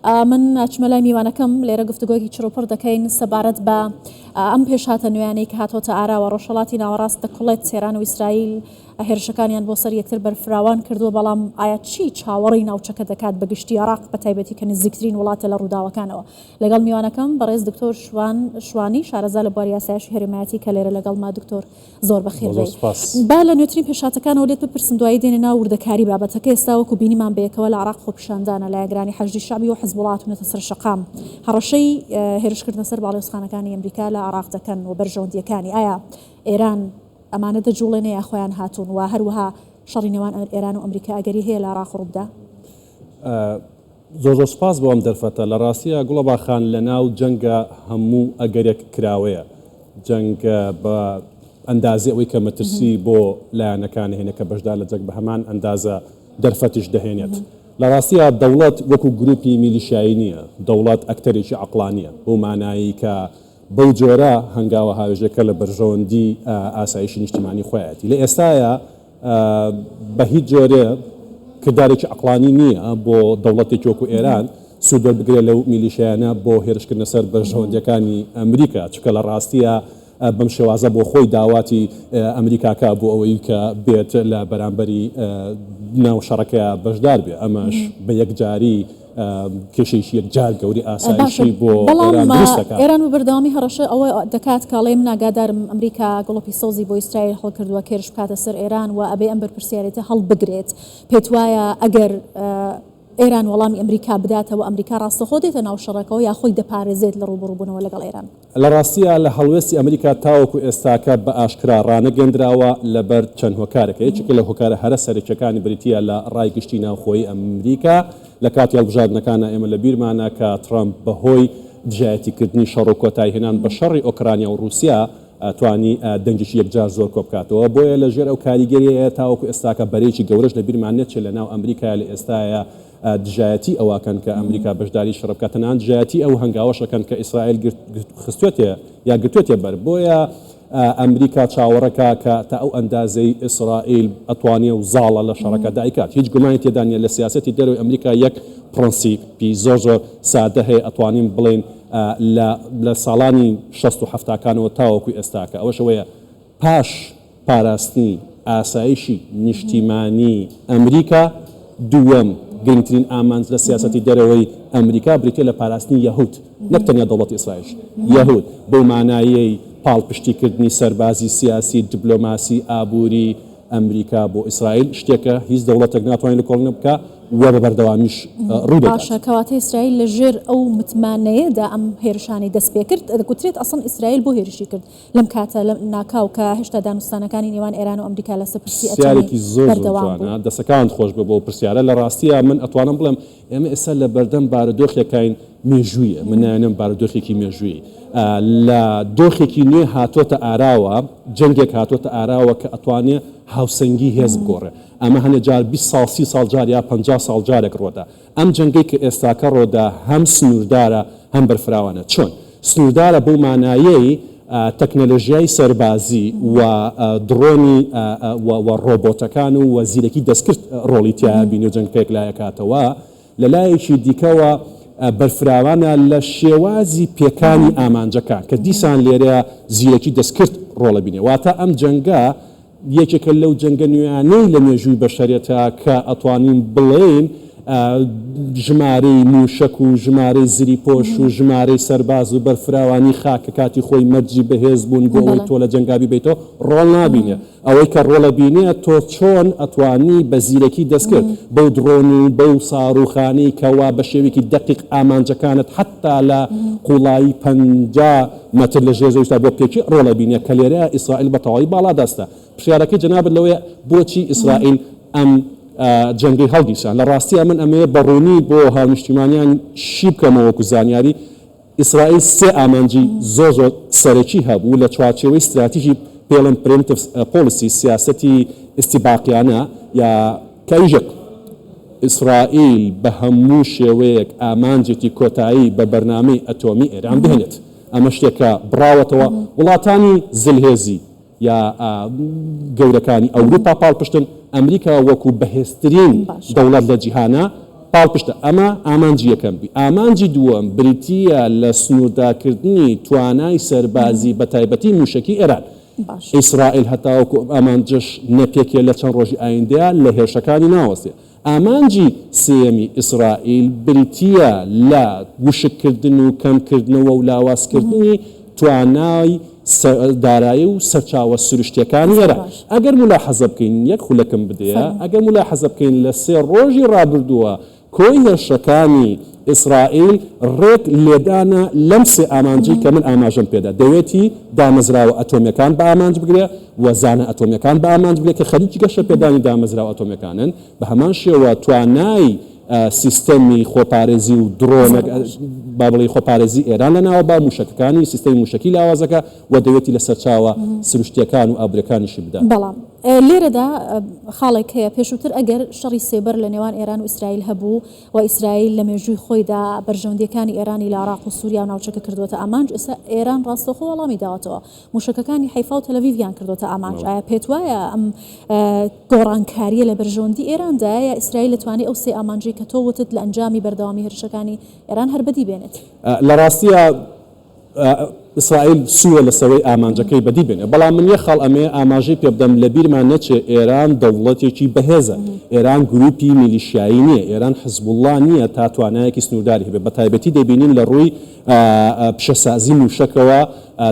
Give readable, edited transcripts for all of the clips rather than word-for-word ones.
من ئەچمەلای میوانەکەم لێرە گفتوگۆیەکی چڕوپڕ دەکەین سەبارەت بە ئەم پێشهاتە نوێیانەی کە هاتۆتە ئاراوە ڕۆژهەڵاتی ناوەڕاست دەکوڵێت سێران و ئیسرائیل هێرشەکانیان بۆ سەر یەکتر بەرفراوان کردووە، بەڵام ئایا چی چاوەڕی ناوچەکە دەکات بە گشتی عێراق بە تایبەتی کە نزیکترین وڵاتە لە ڕووداوەکانەوە؟ لەگەڵ میوانەکەم بەڕێز دکتۆر شوانی شارەزا لە بواری یاسایشی هەرێمایەتی کە لێرە لەگەڵ ما دکتۆر زۆر بەخێر بێت. با لە نوێترین پێشهاتەکانەوە لێت بپرسم دوایی دێنە ناو وردەکاری بابەتەکە ئێستا وەکو بینیمان بەیەکەوە لە عێراق خۆپیشاندانە لە یەکگرانی حەشدی شعبی و حزب وڵات و نەتەسەر شەقام هەڕەشەی هێرشکردنە سەر باڵێۆزخانەکانی ئەمریکا لە عێراق دەکەن و بەرژەوەندیەکانی. ئایا ئێران ئەمانە دەجوڵێنێ یا خۆیان هاتوون و هەروەها شەڕی نێوان ئێران و ئەمریکا ئەگەری هەیە لە عێراق ڕووبدا؟ زۆر سپاس بۆ ئەم دەرفەتە. لە ڕاستیە گوڵەباخان لە ناو جەنگە هەموو ئەگەرێک کراوەیە، جەنگ بە ئەندازی ئەوەی کە مەترسی بۆ لایەنەکان هێنە کە بەشدار لە جەنگ بە هەمان ئەندازە دەرفەتیش دەهێنێت. لە ڕاستیە دەوڵەت وەکو گروپی میلیشایی نییە، دەوڵەت ئەکتەرێکی عەقڵانیە بۆ مانایی کە بەو جۆرە هەنگاوە هاوێژەکە لە بەرژەوەندی ئاسایشی نیشتیمانی خۆیەتی. لە ئێستاە بە هیچ جۆرە کردارێکی عەقڵانی نییە بۆ دەوڵەتێکی وەکو ئێران سوودوەر بگرێت لەو میلیشیانە بۆ هێرشکردنە سەر بەرژەوەندیەکانی ئەمریکا، چونکە لە ڕاستیە بەم شێوازە بۆ خۆی داواتی ئەمریکاکە بۆ ئەوەی کە بێت لە بەرامبەری ناو شەڕەکەیە بەشدار بێ. ئەمەش بە یەکجاری کێشەیەکی یەکجار گەوری ئاسایشی بۆ ئێران دروست دەکات. ئێران و بەردەوامی هەڕەشە ئەوە دەکات کاڵێ من ئاگادارم ئەمریکا گڵۆپی سەوزی بۆ ئیسرائیل هەڵکردووە کێرش بکاتە سەر ئێران و ئەبێ ئەم بەرپرسیارەتە هەڵبگرێت. پێت وایە ئەگەر ئێران وەڵامی ئەمریکا بداتەوە ئەمریکا ڕاستەخۆ دێتە ناو شەڕەکەەوە یا خۆی دەپارێزێت لە ڕوبڕووبوونەوە لەگەڵ ئێران؟ لە ڕاستیە لە هەڵوێستی ئەمریکا تاوەکو ئێستاکە بە ئاشکرا ڕانەگەندراوە لەبەر چەند هۆکارێکە. یەکێک لە هۆکارە هەرە سەرەکیەکانی بریتیە لە ڕای گشتی ناوخۆیی ئەمریکا لە کاتی هەڵبژاردنەکانە ئێمە لە بیرمانە کە ترامپ بەهۆی دژایەتیکردنی شەڕ و کۆتایی هێنان بە شەڕی ئۆکرانیا و رووسیا توانی دەنگیشی یەکجار زۆر کۆ بکاتەوە. بۆیە لە ژێر ئەو کاریگەریەیە تاوەکو ئێستاکە بەرێکی گەورەش لە بیرمانێت چێت لە ناو ئەمریکا لە ئێستاە دژایەتی ئەوەکەن کە ئەمریکا بەشداری شەڕ بکات، تەنانەت دژایەتی ئەو هەنگاوەشەکەن کە ئیسرائیل خستوێتێ یا گرتوێتێ بەر. بۆیە ئەمریکا چاوەڕەکە کە تا ئەو ئەندازەی ئیسرائیل ئەتوانێ و زاڵە لە شەڕەکە دایکات. هیچ گومانی تێدا نیە لە سیاسەتی دەرەوەی ئەمریکا یەک پرەنسیپی زۆر سادە هەیە ئەتوانین بڵێن لە ساڵانی 60 و 70کانەوە تاوەکو ئێستاکە ئەوەشەوەیە پاش پاراستنی ئاسایشی نیشتیمانی ئەمریکا دووەم گرنگترین ئامانج لە سیاسەتی دەرەوەی ئەمریکا بریتێ لە پاراستنی یەهود، نەک تەنیا دەوڵەتی ئیسرائیل، یەهود بۆ مانایەی پاڵپشتیکردنی سەربازی سیاسی دیپلۆماسی ئابووری ئەمریکا بۆ ئیسرائیل شتێکە هیچ دەوڵەتێک ناتوانێت لە کۆڵ بکە وە بە بەردەوامیش ڕوو دەدات. باشە کەواتە ئیسرائیل لە ژێر ئەو متمانەیەدا ئەم هێرشانی دەست پێ کرد. دەگوترێت ئەسڵ ئیسرائیل بۆ هێرشی کرد لەم کاتە لە ناکاو کە هێشتا دانوستانەکانی نێوان ئێران و ئەمریکا لەسەر پرسیارێکی زۆر جوانە دەسەکان خۆش بە بۆ پرسیارە. لە ڕاستیە من ئەتوانم بڵێم ئێمە ئێستا لە بەردەم بارودۆخێکین مێژوویە، منایەنم بارودۆخێکی مێژووی لە دۆخێکی نوێ هاتۆتە ئاراوە، جەنگێک هاتۆتە ئاراوە کە ئەتوانێ هاوسەنگی هێز بگۆڕێ. ئەمە هەنێ جار 20 ساڵ 30 ساڵ جار یا 50 ساڵ جارێک ڕۆدا. ئەم جەنگەی کە ئێستاکە ڕۆدا هەم سنووردارە هەم بەرفراوانە. چۆن سنووردارە بۆ مانایەی تەکنەلۆژیای سەربازی و درۆنی و ڕۆبۆتەکان و وەزیرەکی دەستکرد ڕۆڵی تیا بینی و جەنگەیەک لایەکاتەوە. لە لایەکی دیکەوە بەرفراوانە لە شێوازی پێکانی ئامانجەکان کە دیسان لێرە زیرەکی دەستکرد ڕۆڵە بینێ. واتە ئەم جەنگە یەکێکە لەو جەنگە نوێیانەی لە مێژووی بەشەرێتە کە ئەتوانین بڵێن ژمارەی موشک و ژمارەی زری پۆش و ژمارەی سەرباز و بەرفراوانی خاکە کاتی خۆی مەرجی بەهێز بوون بۆ ئەوەی تۆ لە جەنگابی بیتەوە ڕۆڵ نابینێ. ئەوەی کە ڕۆڵە بینێ تۆ چۆن ئەتوانی بە زیرەکی دەستکرد بەو درۆن و بەو ساڕوخانی کەوا بە شێوێکی دەقیق ئامانجەکانت حتا لە قوڵایی 50 مەتر لە ژێر زەویستا بۆ پێکی ڕۆڵە بینێ کە لێرە ئیسرائیل بە تەواوی باڵا دەستە. پرسیارەکەی جەنابەت لەوەیە بۆچی ئیسرائیل ئەم جەنگی هەڵگیرسان؟ لە ڕاستیە من ئەمەیە بەڕوونی بۆ هاونیشتیمانیان شی بکەمەوە وەکو زانیاری. ئیسرائیل سێ ئامانجی زۆر سەرەکی هەبوو لە چوارچێوەی استراتیژی پێڵم پرێمتیڤ پۆلیسی سیاسەتی ئیستیباقیانە یا کەیژق. ئیسرائیل بە هەموو شێوەیەک ئامانجێکی کۆتایی بە بەرنامەی ئەتۆمی ئێران بهێنێت. ئەمە شتێکە بڕاوەتەوە وڵاتانی زلهێزی یا گەورەکانی ئەوروپا پاڵپشتن ئەمریکا وەکو بەهێزترین دەوڵەت لە جیهانە پاڵپشتە ئەمە ئامانجی یەکەم بی. ئامانجی دووەم بریتیە لە سنوورداکردنی توانای سەربازی بە تایبەتی موشکی ئێران. ئیسرائیل هەتاوەکو ئامانجش نەپێکێ لە چەند ڕۆژی ئایندەیە لە هێرشەکانی ناوەستێ. ئامانجی سێمی ئیسرائیل بریتیە لە وشکردن و کەمکردنەوە و لاوازکردنی توانای دارایی و سەرچاوە سروشتیەکانی ئێرە. ئەگەر ملاحەزە بکەین یەک خولەکەم بدەیە ئەگەر ملاحەزە بکەین لە 3 ڕۆژی ڕابردووە کۆی هێرشەکانی ئیسرائیل ڕێک لێدانە لەم 3 ئامانجی کە من ئاماژەم پێدا دەوێتی دامەزراوە ئەتۆمیەکان بە ئامانج بگرێ وەزانە ئەتۆمیەکان بە ئامانج بگرێت کە خەریکی گەشە پێدانی دامەزراوە ئەتۆمیەکانن بە هەمان شێوە توانای سیستەمی خۆپارێزی و درۆنە با بڵێ خۆپارێزی ئێران لەناوە با موشکەکانی سیستەمی موشکی لاوازەکە و دەوێتی لە سەرچاوە سروشتیەکان و ئابرەکانیشی بدات. بەڵام لێرەدا خاڵێک هەیە پێشووتر ئەگەر شەڕی سێبەر لە نێوان ئێران و ئیسرائیل هەبوو و ئیسرائیل لە مێژووی خۆیدا بەرژەوندیەکانی ئێرانی لە عێراق و سووریا و ناوچەکە کردوتە ئامانج ئێستا ئێران ڕاستەوخۆ وەڵامی داوەتەوە موشکەکانی حیفا و تەلەڤیڤیان کردوتە ئامانج. ئایا پێت وایە ئەم گۆڕانکاریە لە بەرژەوەندی ئێراندا ئیسرائیل دەتوانێت ئەو 3 ئامانجی کە تۆ وتت لە ئەنجامی بەردەوامی هێرشەکانی ئێران هەر بەدی بێنێت؟ لە ڕاستیە ئیسرائیل سووە لە سەوەی ئامانجەکەی بەدی بێنێ بەڵام من یە خەڵ ئەمێ ئاماژەی پێ بدەم لە بیرمان نەچێ ئێران دەوڵەتێکی بەهێزە ئێران گروپی میلیشیایی نییە ئێران حزبوڵڵا نییە تا توانایەکی سنوورداری هەبێت بە تایبەتی دەبینین لە ڕووی پیشەسازی موشکەوە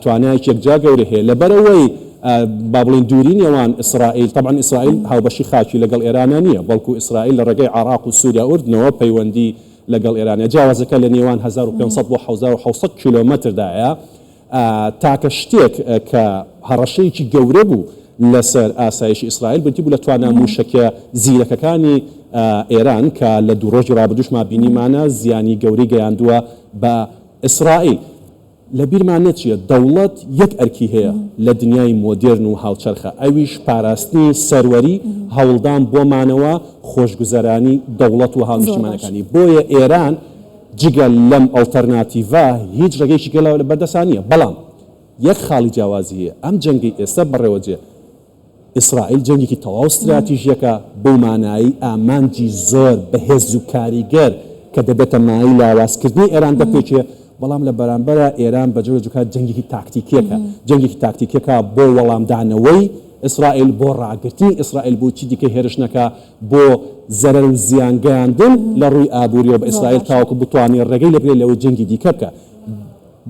توانایەکی یەکجا گەورە هەیە لەبەرەوەی با بڵین دووری نێوان ئیسرائیل طبعا ئیسرائیل هاوبەشی خاکی لەگەڵ ئێرانە نییە بەڵکو ئیسرائیل لە ڕێگەی عێراق و سووریا ئوردنەوە پەیوەندی لەگەڵ ئێرانە جیاوازەکە لە نێوان 1500 بۆ 1700 کیلۆمەتردایە تاکە شتێک کە هەڕەشەیەکی گەورە بوو لەسەر ئاسایشی ئیسرائیل بنتی بوو لە توانە موشکە زیرەکەکانی ئێران کە لە دوو ڕۆژی ڕابردووشمان بینیمانە زیانی گەوری گەیاندووە بە ئیسرائیل. لە بیرمان نەچیە دەوڵەت یەک ئەرکی هەیە لە دنیای مۆدێرن و هاوچەرخە ئەویش پاراستنی سەروەری هەوڵدان بۆمانەوە خۆشگوزەرانی دەوڵەت و هاونیشتمانەکانی بۆیە ئێران جگەل لەم ئەڵتەرناتیڤە هیچ ڕێگەیەکی گەڵاو لە بەردەسانیە بەڵام یەک خاڵی جیاوازی هەیە ئەم جەنگی ئێستا بەڕێوەجێ ئیسرائیل جەنگێکی تەواو استراتیژیەکە بۆ مانایی ئامانجی زۆر بەهێز و کاریگەر کە دەبێتە مای لاوازکردنی ئێران دەپێچێ بەڵام لە بەرامبەرە ئێران بەجۆرەجوکات جەنگێکی تاکتیکیەکە جەنگێکی تاکتیکەکە بۆ وەڵامدانەوەی ئیسرائیل بۆ ڕاگرتنی ئیسرائیل بۆ چی دیکە هێرشنەکە بۆ زەرەر و زیانگەیاندن لە ڕووی ئابووریەوە بە ئیسرائیل تاوەکو بتوانێت ڕێگەی لەبرێت لەوە جەنگی دیکە بکە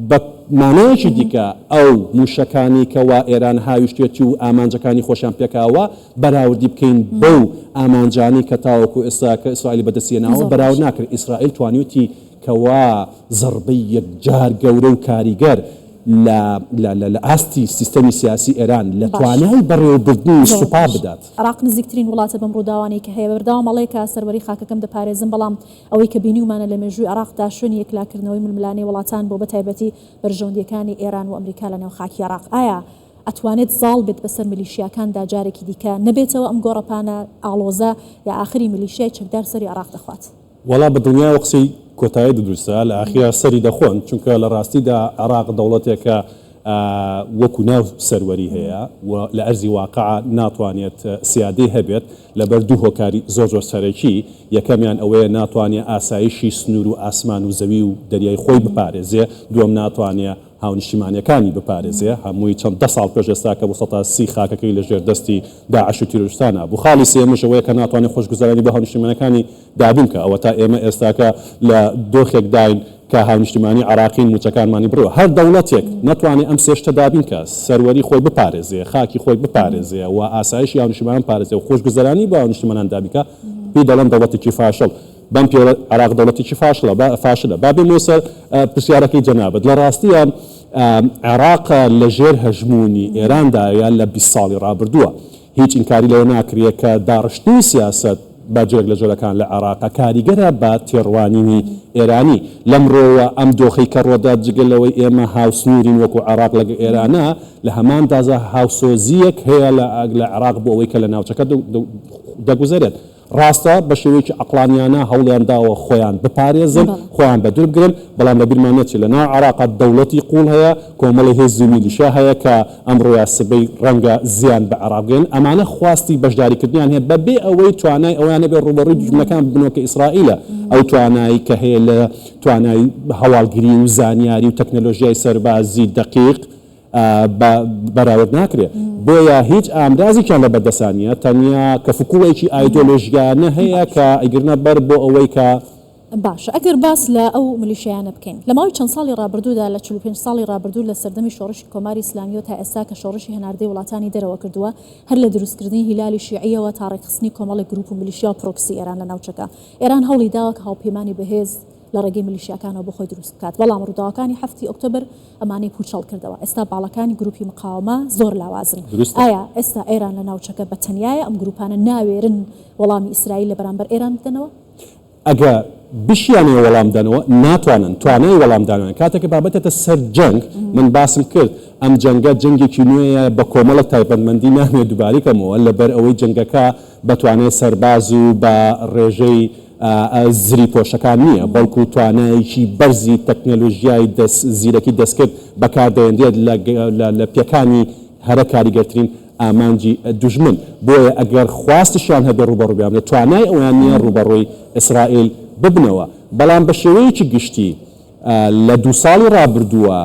بە مانایەکی دیکە ئەو موشەکانی کەوا ئێران هاویشتێتی و ئامانجەکانی خۆشیان پێکاوە بەراوردی بکەین بەو ئامانجانی کە تاوەکو ئێستا کە ئیسرائیل بەدەستێناوە بەراورد ناکرد ئیسرائیل توانیوتی کەوا زەربەی یەکجار گەورە و کاریگەر لە ئاستی سیستەمی سیاسی ئێران لە توانای بەڕێوەبردنی سوپا بدات. عێراق نزیکترین وڵاتە بەم ڕووداوانەی کە هەیە بەردەوام مەڵێ کە سەروەری خاکەکەم دەپارێزم بەڵام ئەوەی کە بینیومانە لە مێژووی عێراقدا شوێنی یەکلاکردنەوەی ململانەی وڵاتان بۆ بەتایبەتی بەرژەوندیەکانی ئێران و ئەمریکا لە نێو خاکی عێراق ئایا ئەتوانێت زاڵ بێت بەسەر میلیشیاکاندا جارێکی دیکە نەبێتەوە ئەم گۆڕەپانە ئاڵۆزە یا ئاخری میلیشیای چەکدار سەری عێراق دەخوات؟ وەڵا بە دڵنیای قسەی کۆتایی دروستە لە ئاخیرا سەری دەخۆن چونکە لە ڕاستیدا عێراق دەوڵەتێکە وەکو ناو سەروەری هەیە و لە ئەرزی واقع ناتوانێت سیادەی هەبێت لەبەر دوو هۆکاری زۆر سەرەکی یەکەمیان ئەوەیە ناتوانێت ئاسایشی سنوور و ئاسمان و زەوی و دەریای خۆی بپارێزێ دووەم ناتوانێت هاونیشتیمانیەکانی بپارێزێ هەمووی چەند 10 ساڵ پێش ئێستا کە بۆ 130 خاکەکەی لە ژێر دەستی داعش و تیرۆریستانە بوو. خاڵی سێمش ئەوەیە کە ناتوانێت خۆشگوزەرانی بە هاونیشتیمانیەکانی دابین کە ئەوە تا ئێمە ئێستاکە لە دۆخێک داین کە هاونیشتیمانی عێراقین موچەکانمانی بڕۆ هەر دەوڵەتێک ناتوانێت ئەم سێشتە دابین کە سەروەری خۆی بپارێزێ خاکی خۆی بپارێزێ و ئاسایشی هاونیشتیمانان پارێزێ و خۆشگوزەرانی بە هاونیشتیمانان دابیکە پێی دەڵێن دەوڵەتێکی فاشڵ بەم پێوە عێراق دەوڵەتێکی فاشڵە با بێمەوە سەر پرسیارەکەی جەنابەت لە ڕاستیە عێراق لە ژێر هەژمونی ئێراندا یان لە 20 ساڵی ڕابردووە هیچ ئینکاری لەوە ناکرێت کە داڕشتنی سیاسەت باجێک لە جۆرەکان لە عێراق کاریگەرە بە تێڕوانینی ئێرانی لەمڕۆوە ئەم دۆخەی کە ڕۆدا جگەلەوەی ئێمە هاوسنوورین وەکو عێراق لەگە ئێرانە لە هەمان دازە هاوسۆزیەک هەیە لە عێراق بۆ ئەوەی کە لە ناوچەکە دەگوزارێت ڕاستە بە شێوەیەکی عەقلانیانە هەوڵیان داوە خۆیان بپارێزن خۆیان بە دوور بگرن بەڵام لە بیرمان نەچێت لە ناو عێراقا دەوڵەتی قوڵ هەیە کۆمەڵی هێزی میلیشیا هەیە کە ئەمڕۆیە سبەی ڕەنگە زیان بە عێراق بگەن ئەمانە خواستی بەشداریکردنیان هەیە بەبێ ئەوەی توانای ئەویان بێ ڕوبەڕووی دژمنەکان ببنەوە کە ئیسرائیلە ئەو توانایی کە هەیە لە توانای هەواڵگیری و زانیاری و تەکنۆلۆژیای سەربازی دقیق بەراورد ناکرێت بۆیە هیچ ئامرازێکیان لە بەردەسانیە تەنیا کە فکوڵێکی ئایدۆلۆژیانە هەیە کە ئەگرنە بەر بۆ ئەوەی کە باش ئەگەر باس لە ئەو ملیشیانە بکەین لە ماوەی چەند ساڵی ڕابردوودا لە 45 ساڵی ڕابردوو لە سەردەمی شۆڕشی کۆماری ئیسلامیۆ تا ئێستا کە شۆڕشی هەناردەی وڵاتانی دەرەوە کردووە هەر لە دروستکردنی هیلالی شیعیەوە تا ڕێکخستنی کۆمەڵی گروپ و ملیشیا و پرۆکسی ئێران لە ناوچەکە ئێران هەوڵی داوە کە هاوپەیمانی بەهێز لە ڕێگەی ملیشیاکانەوە بۆ خۆی دروست بکات بەڵام ڕووداوەکانی 7 ئۆکتۆبر ئەمانەی پوچەڵ کردەوە ئێستا باڵەکانی گروپی مقاومە زۆر لاوازن ئایا ئێستا ئێران لە ناوچەکە بە تەنیایە ئەم گروپانە ناوێرن وەڵامی ئیسرائیل لە بەرامبەر ئێران بدەنەوە ئەگە بشیانەوە وەڵام دەنەوە ناتوانن توانای وەڵامدانیان کاتێککە بابەتێتە سەر جەنگ من باسم کرد ئەم جەنگە جەنگێکی نوێیە بە کۆمەڵە تایبەتمەندی نامێت دووباریکەمەوە لەبەر ئەوەی جەنگەکە بەتوانێت سەرباز و بە ڕێژەی زری پۆشەکان نییە بەڵکو توانایکی بەرزی تەکنەلۆژیای زیرەکی دەستکرد بەکاردەهێنرێت لە پێکانی هەرە کاریگەرترین ئامانجی دوژمن بۆیە ئەگەر خواستشیان هەبێ ڕوبەڕووبیان لە توانای ئەویان نییە ڕوبەڕووی ئیسرائیل ببنەوە بەڵام بە شێوەیەکی گشتی لە 2 ساڵی ڕابردووە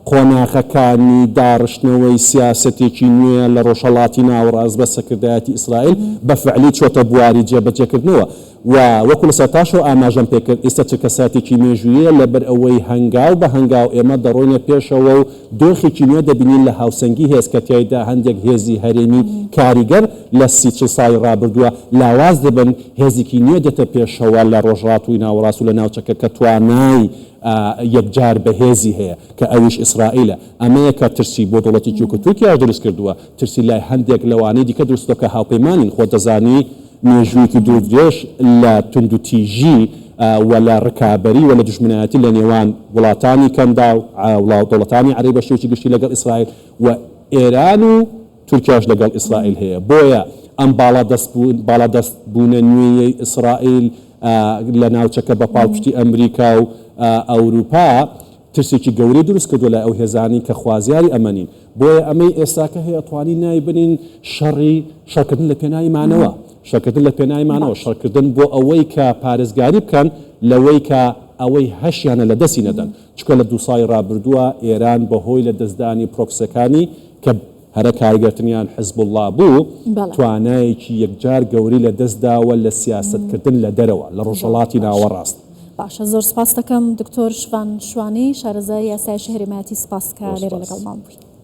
قۆناغەکانی داڕشتنەوەی سیاسەتێکی نوێ لە ڕۆژهەڵاتی ناوەڕاست بە سەکردایەتی ئیسرائیل بە فعلی چۆتە بواری جێبەجێکردنەوە و وەکو لە سەرتاشەوە ئاماژەم پێکرد ئێستا چ کەساتێکی مێژوویە لەبەر ئەوەی هەنگاو بە هەنگاو ئێمە دەڕۆینە پێشەوە و دۆخێکی نوێ دەبینین لە هاوسەنگی هێز کە تیایدا هەندێک هێزی هەرێمی کاریگەر لە 30 ساڵی ڕابردووە لاواز دەبن هێزێکی نوێ دێتە پێشەوە لە ڕۆژهەڵاتی ناوەڕاست و لە ناوچەکە کە توانای یەکجار بەهێزی هەیە کە ئەویش ئیسرائیلە ئەمەیە کە ترسی بۆ دەوڵەتی جوکە تورکیا دروست کردووە ترسی لای هەندێک لەوانەی دیکە دروستە کە هاوپەیمانین خۆ دەزانی مێژوویەکی دوورودرێژ لە توندوتیژی و لە ڕکابەری و لە دژمنایەتی لە نێوان وڵاتانی کەندا و دەوڵەتانی عەرەبی بە شێوەیەکی گشتی لەگەڵ ئیسرائیل و ئێران و تورکیاش لەگەڵ ئیسرائیل هەیە بۆیە ئەم باڵادەستبوونە نوێیەی ئیسرائیل لە ناوچەکە بە پاڵپشتی ئەمریکا و ئەوروپا ترسێکی گەورەی دروست کردووە لە ئەو هێزانی کە خوازیاری ئەمەنین بۆیە ئەمەی ئێستاکە هەیە توانی نای بنین شەڕکردن لە پێناویمانەوە شەڕکردن لە پێناویمانەوە شەڕکردن بۆ ئەوەی کە پارێزگاری بکەن لەوەی کە ئەوەی هەشیانە لە دەستی نەدەن چکە لە 2 ساڵی ڕابردووە ئێران بەهۆی لە دەستدانی پرۆکسەکانی کە هەرە کارگەرتنیان حزب الله بوو توانایەکی یەکجار گەوری لە دەستداوە لە سیاستکردن لە دەرەوە لە ڕۆژهەڵاتی ناوەڕاست باشە زۆر سپاس دەکەم دکتۆر شوان شوانی شارەزای یاسای شەهری حمایەتی سپاس کە لێرە لەگەڵمان بوویت